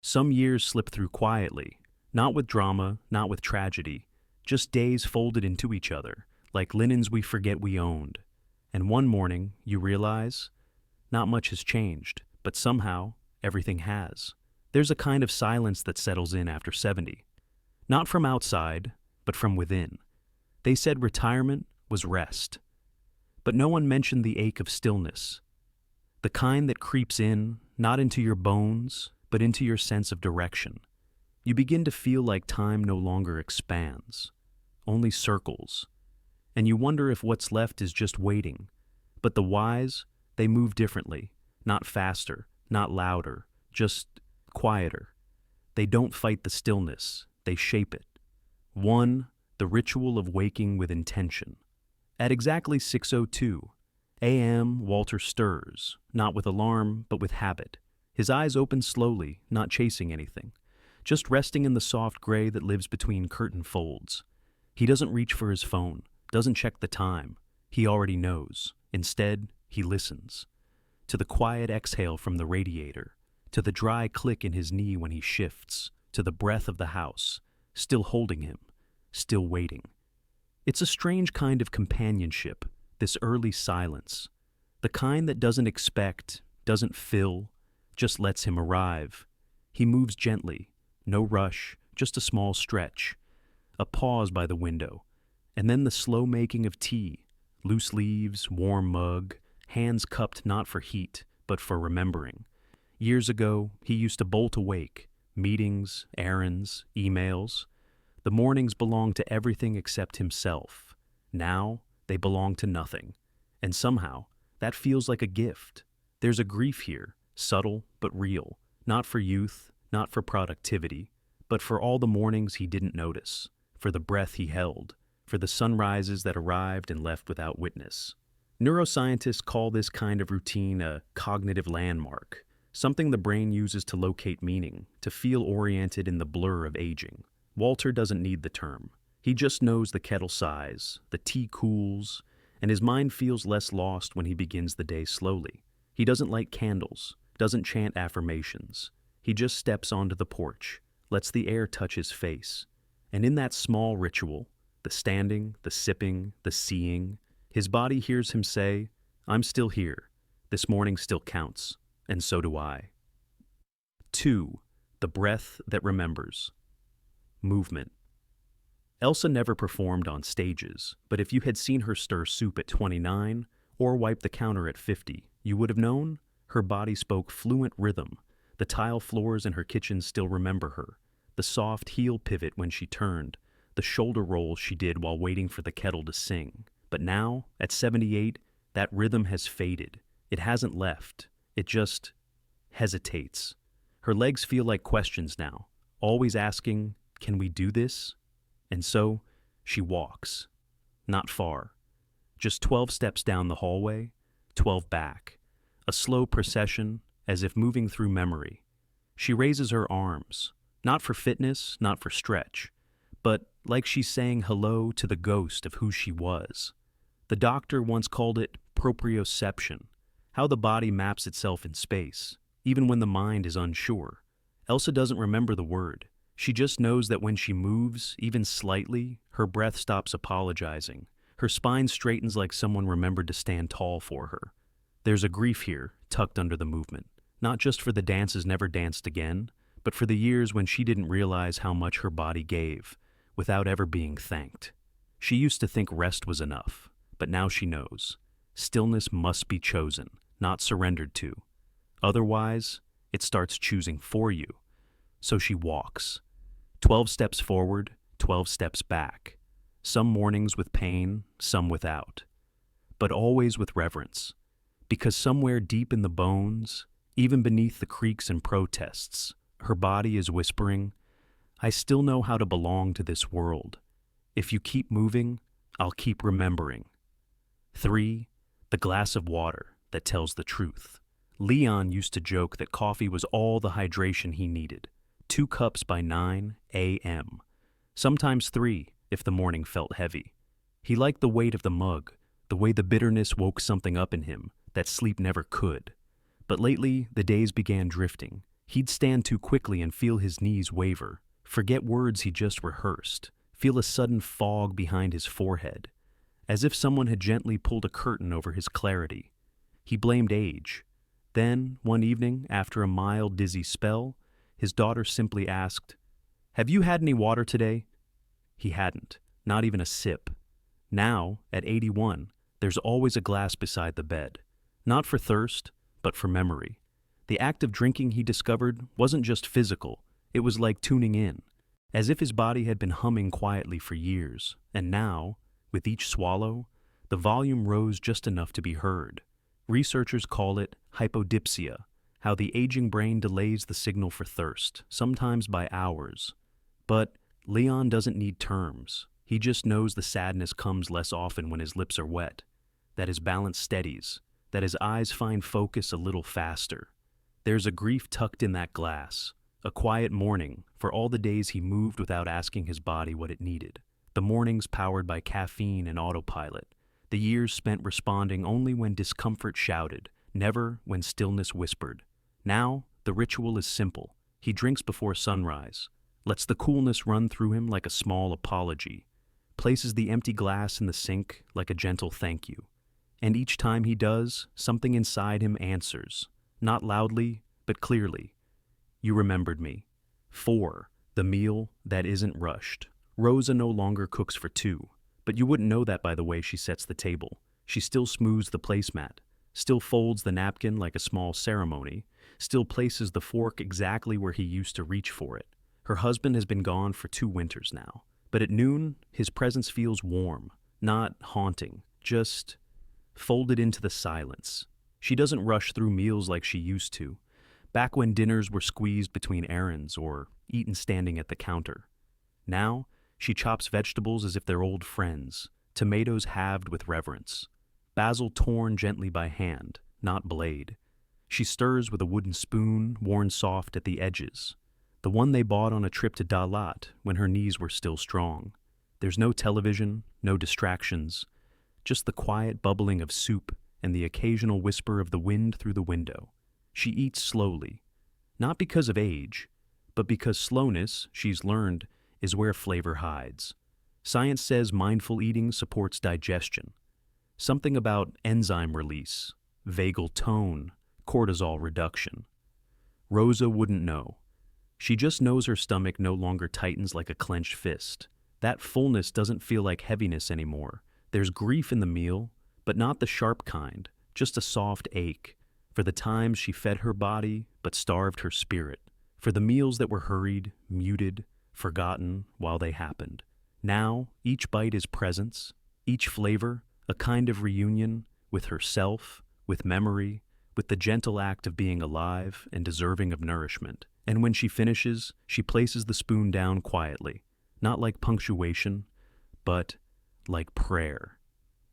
Some years slip through quietly, not with drama, not with tragedy, just days folded into each other, like linens we forget we owned. And one morning, you realize, not much has changed, but somehow, everything has. There's a kind of silence that settles in after 70. Not from outside, but from within. They said retirement was rest. But no one mentioned the ache of stillness, the kind that creeps in, not into your bones, but into your sense of direction. You begin to feel like time no longer expands, only circles, and you wonder if what's left is just waiting. But the whys, they move differently, not faster, not louder, just quieter. They don't fight the stillness, they shape it. One, the ritual of waking with intention. At exactly 6:02 a.m., Walter stirs, not with alarm, but with habit. His eyes open slowly, not chasing anything, just resting in the soft gray that lives between curtain folds. He doesn't reach for his phone, doesn't check the time. He already knows. Instead, he listens. To the quiet exhale from the radiator, to the dry click in his knee when he shifts, to the breath of the house, still holding him, still waiting. It's a strange kind of companionship, this early silence, the kind that doesn't expect, doesn't fill, just lets him arrive. He moves gently, no rush, just a small stretch, a pause by the window, and then the slow making of tea, loose leaves, warm mug, hands cupped not for heat, but for remembering. Years ago, he used to bolt awake, meetings, errands, emails. The mornings belonged to everything except himself. Now, they belong to nothing. And somehow, that feels like a gift. There's a grief here, subtle but real, not for youth, not for productivity, but for all the mornings he didn't notice, for the breath he held, for the sunrises that arrived and left without witness. Neuroscientists call this kind of routine a cognitive landmark, something the brain uses to locate meaning, to feel oriented in the blur of aging. Walter doesn't need the term. He just knows the kettle sighs, the tea cools, and his mind feels less lost when he begins the day slowly. He doesn't light candles, doesn't chant affirmations. He just steps onto the porch, lets the air touch his face. And in that small ritual, the standing, the sipping, the seeing, his body hears him say, "I'm still here. This morning still counts, and so do I." 2. The breath that remembers. Movement. Elsa never performed on stages, but if you had seen her stir soup at 29 or wipe the counter at 50, you would have known her body spoke fluent rhythm. The tile floors in her kitchen still remember her. The soft heel pivot when she turned, the shoulder rolls she did while waiting for the kettle to sing. But now, at 78, that rhythm has faded. It hasn't left. It just hesitates. Her legs feel like questions now, always asking, "Can we do this?" And so, she walks. Not far. Just 12 steps down the hallway, 12 back. A slow procession, as if moving through memory. She raises her arms, not for fitness, not for stretch, but like she's saying hello to the ghost of who she was. The doctor once called it proprioception, how the body maps itself in space, even when the mind is unsure. Elsa doesn't remember the word. She just knows that when she moves, even slightly, her breath stops apologizing. Her spine straightens like someone remembered to stand tall for her. There's a grief here, tucked under the movement, not just for the dances never danced again, but for the years when she didn't realize how much her body gave, without ever being thanked. She used to think rest was enough, but now she knows. Stillness must be chosen, not surrendered to. Otherwise, it starts choosing for you. So she walks. 12 steps forward, 12 steps back. Some mornings with pain, some without. But always with reverence. Because somewhere deep in the bones, even beneath the creaks and protests, her body is whispering, "I still know how to belong to this world. If you keep moving, I'll keep remembering." 3. The glass of water that tells the truth. Leon used to joke that coffee was all the hydration he needed. 2 cups by 9 a.m. Sometimes 3 if the morning felt heavy. He liked the weight of the mug, the way the bitterness woke something up in him that sleep never could. But lately, the days began drifting. He'd stand too quickly and feel his knees waver, forget words he just rehearsed, feel a sudden fog behind his forehead, as if someone had gently pulled a curtain over his clarity. He blamed age. Then, one evening, after a mild, dizzy spell, his daughter simply asked, "Have you had any water today?" He hadn't, not even a sip. Now, at 81, there's always a glass beside the bed. Not for thirst, but for memory. The act of drinking, he discovered, wasn't just physical, it was like tuning in, as if his body had been humming quietly for years, and now, with each swallow, the volume rose just enough to be heard. Researchers call it hypodipsia, how the aging brain delays the signal for thirst, sometimes by hours. But Leon doesn't need terms. He just knows the sadness comes less often when his lips are wet, that his balance steadies, that his eyes find focus a little faster. There's a grief tucked in that glass, a quiet mourning for all the days he moved without asking his body what it needed, the mornings powered by caffeine and autopilot, the years spent responding only when discomfort shouted, never when stillness whispered. Now, the ritual is simple. He drinks before sunrise, lets the coolness run through him like a small apology, places the empty glass in the sink like a gentle thank you. And each time he does, something inside him answers, not loudly, but clearly. You remembered me. 4. The meal that isn't rushed. Rosa no longer cooks for two, but you wouldn't know that by the way she sets the table. She still smooths the placemat, still folds the napkin like a small ceremony, still places the fork exactly where he used to reach for it. Her husband has been gone for 2 winters now, but at noon, his presence feels warm, not haunting, just folded into the silence. She doesn't rush through meals like she used to, back when dinners were squeezed between errands or eaten standing at the counter. Now, she chops vegetables as if they're old friends, tomatoes halved with reverence, basil torn gently by hand, not blade. She stirs with a wooden spoon worn soft at the edges, the one they bought on a trip to Dalat when her knees were still strong. There's no television, no distractions, just the quiet bubbling of soup and the occasional whisper of the wind through the window. She eats slowly, not because of age, but because slowness, she's learned, is where flavor hides. Science says mindful eating supports digestion. Something about enzyme release, vagal tone, cortisol reduction. Rosa wouldn't know. She just knows her stomach no longer tightens like a clenched fist. That fullness doesn't feel like heaviness anymore. There's grief in the meal, but not the sharp kind, just a soft ache, for the times she fed her body but starved her spirit, for the meals that were hurried, muted, forgotten while they happened. Now, each bite is presence, each flavor, a kind of reunion with herself, with memory, with the gentle act of being alive and deserving of nourishment. And when she finishes, she places the spoon down quietly, not like punctuation, but like prayer.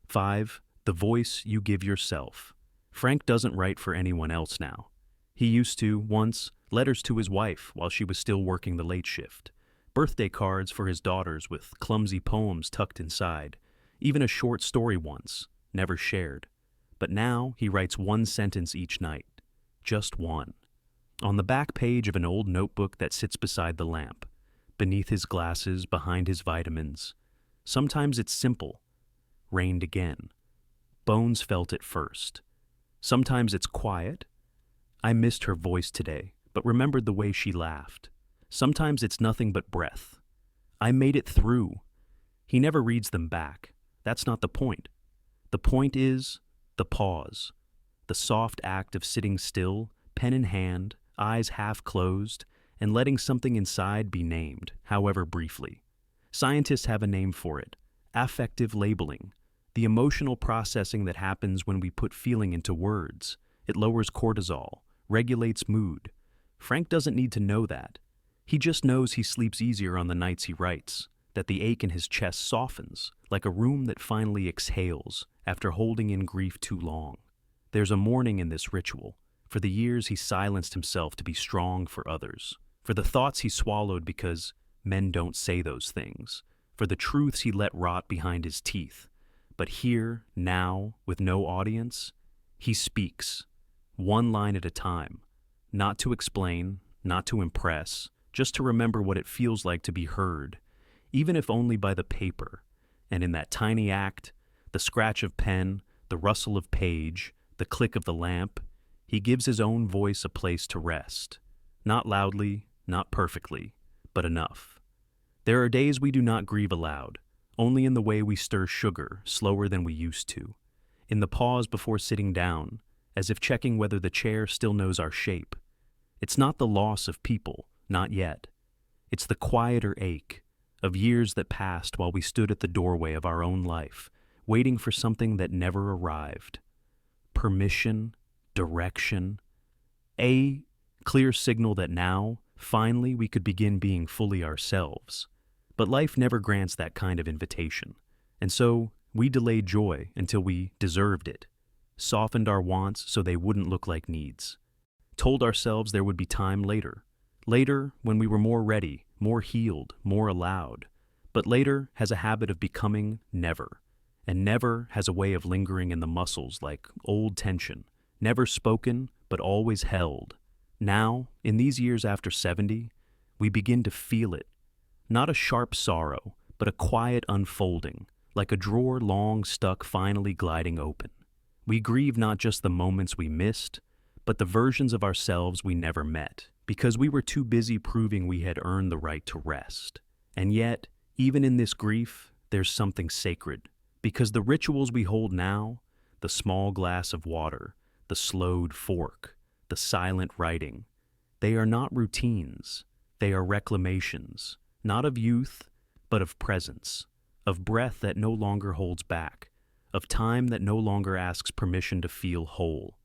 5. The voice you give yourself. Frank doesn't write for anyone else now. He used to, once, letters to his wife while she was still working the late shift, birthday cards for his daughters with clumsy poems tucked inside, even a short story once, never shared. But now he writes 1 sentence each night, just one, on the back page of an old notebook that sits beside the lamp, beneath his glasses, behind his vitamins. Sometimes it's simple, rained again. Bones felt it first. Sometimes it's quiet. I missed her voice today, but remembered the way she laughed. Sometimes it's nothing but breath. I made it through. He never reads them back. That's not the point. The point is the pause, the soft act of sitting still, pen in hand, eyes half closed, and letting something inside be named, however briefly. Scientists have a name for it: affective labeling, the emotional processing that happens when we put feeling into words. It lowers cortisol, regulates mood. Frank doesn't need to know that. He just knows he sleeps easier on the nights he writes, that the ache in his chest softens, like a room that finally exhales after holding in grief too long. There's a mourning in this ritual, for the years he silenced himself to be strong for others, for the thoughts he swallowed because men don't say those things, for the truths he let rot behind his teeth. But here, now, with no audience, he speaks, one line at a time, not to explain, not to impress, just to remember what it feels like to be heard, even if only by the paper. And in that tiny act, the scratch of pen, the rustle of page, the click of the lamp, he gives his own voice a place to rest. Not loudly, not perfectly, but enough. There are days we do not grieve aloud, only in the way we stir sugar slower than we used to, in the pause before sitting down, as if checking whether the chair still knows our shape. It's not the loss of people, not yet. It's the quieter ache of years that passed while we stood at the doorway of our own life, waiting for something that never arrived. Permission, direction, a clear signal that now, finally, we could begin being fully ourselves. But life never grants that kind of invitation, and so we delayed joy until we deserved it, softened our wants so they wouldn't look like needs, told ourselves there would be time later, when we were more ready, more healed, more allowed. But later has a habit of becoming never, and never has a way of lingering in the muscles like old tension, never spoken but always held. Now, in these years after 70, we begin to feel it. Not a sharp sorrow, but a quiet unfolding, like a drawer long stuck finally gliding open. We grieve not just the moments we missed, but the versions of ourselves we never met, because we were too busy proving we had earned the right to rest. And yet, even in this grief, there's something sacred, because the rituals we hold now, the small glass of water, the slowed fork, the silent writing, they are not routines, they are reclamations, not of youth, but of presence, of breath that no longer holds back, of time that no longer asks permission to feel whole.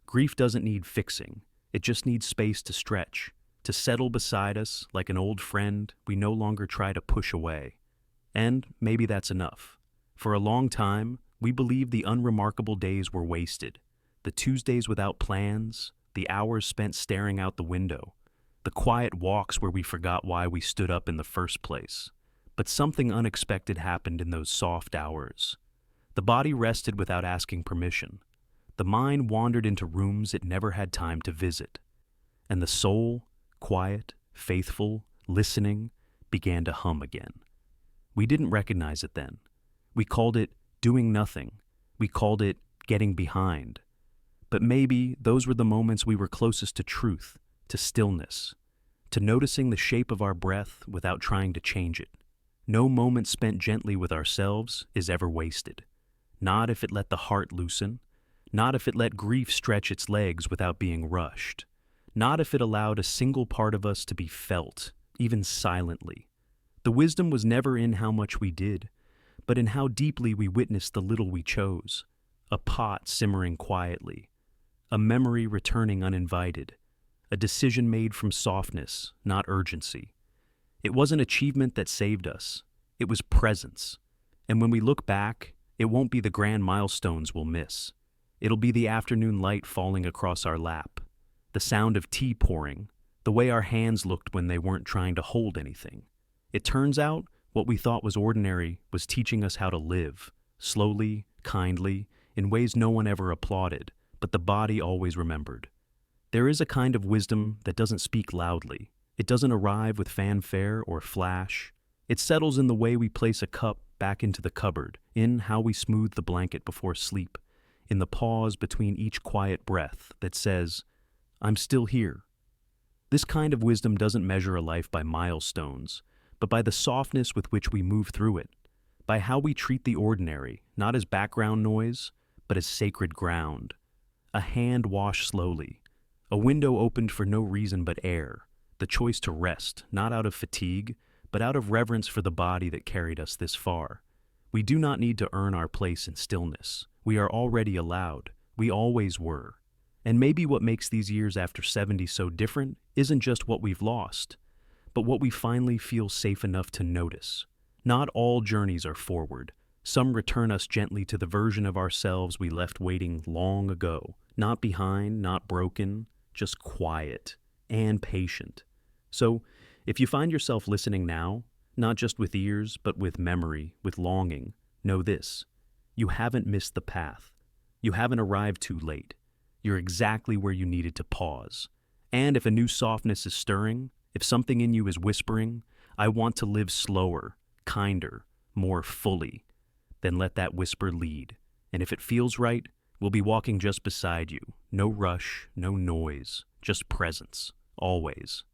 Grief doesn't need fixing, it just needs space to stretch, to settle beside us like an old friend we no longer try to push away. And maybe that's enough. For a long time, we believed the unremarkable days were wasted, the Tuesdays without plans, the hours spent staring out the window, the quiet walks where we forgot why we stood up in the first place. But something unexpected happened in those soft hours. The body rested without asking permission. The mind wandered into rooms it never had time to visit. And the soul, quiet, faithful, listening, began to hum again. We didn't recognize it then. We called it doing nothing. We called it getting behind. But maybe those were the moments we were closest to truth, to stillness, to noticing the shape of our breath without trying to change it. No moment spent gently with ourselves is ever wasted. Not if it let the heart loosen, not if it let grief stretch its legs without being rushed, not if it allowed a single part of us to be felt, even silently. The wisdom was never in how much we did, but in how deeply we witnessed the little we chose, a pot simmering quietly, a memory returning uninvited, a decision made from softness, not urgency. It wasn't achievement that saved us, it was presence. And when we look back, it won't be the grand milestones we'll miss. It'll be the afternoon light falling across our lap, the sound of tea pouring, the way our hands looked when they weren't trying to hold anything. It turns out, what we thought was ordinary was teaching us how to live, slowly, kindly, in ways no one ever applauded, but the body always remembered. There is a kind of wisdom that doesn't speak loudly. It doesn't arrive with fanfare or flash. It settles in the way we place a cup back into the cupboard, in how we smooth the blanket before sleep, in the pause between each quiet breath that says, "I'm still here." This kind of wisdom doesn't measure a life by milestones, but by the softness with which we move through it, by how we treat the ordinary, not as background noise, but as sacred ground. A hand washed slowly, a window opened for no reason but air, the choice to rest, not out of fatigue, but out of reverence for the body that carried us this far. We do not need to earn our place in stillness. We are already allowed. We always were. And maybe what makes these years after 70 so different isn't just what we've lost, but what we finally feel safe enough to notice. Not all journeys are forward. Some return us gently to the version of ourselves we left waiting long ago. Not behind, not broken, just quiet and patient. So, if you find yourself listening now, not just with ears, but with memory, with longing, know this: you haven't missed the path. You haven't arrived too late. You're exactly where you needed to pause. And if a new softness is stirring, if something in you is whispering, I want to live slower, kinder, more fully, then let that whisper lead. And if it feels right, we'll be walking just beside you. No rush, no noise, just presence, always.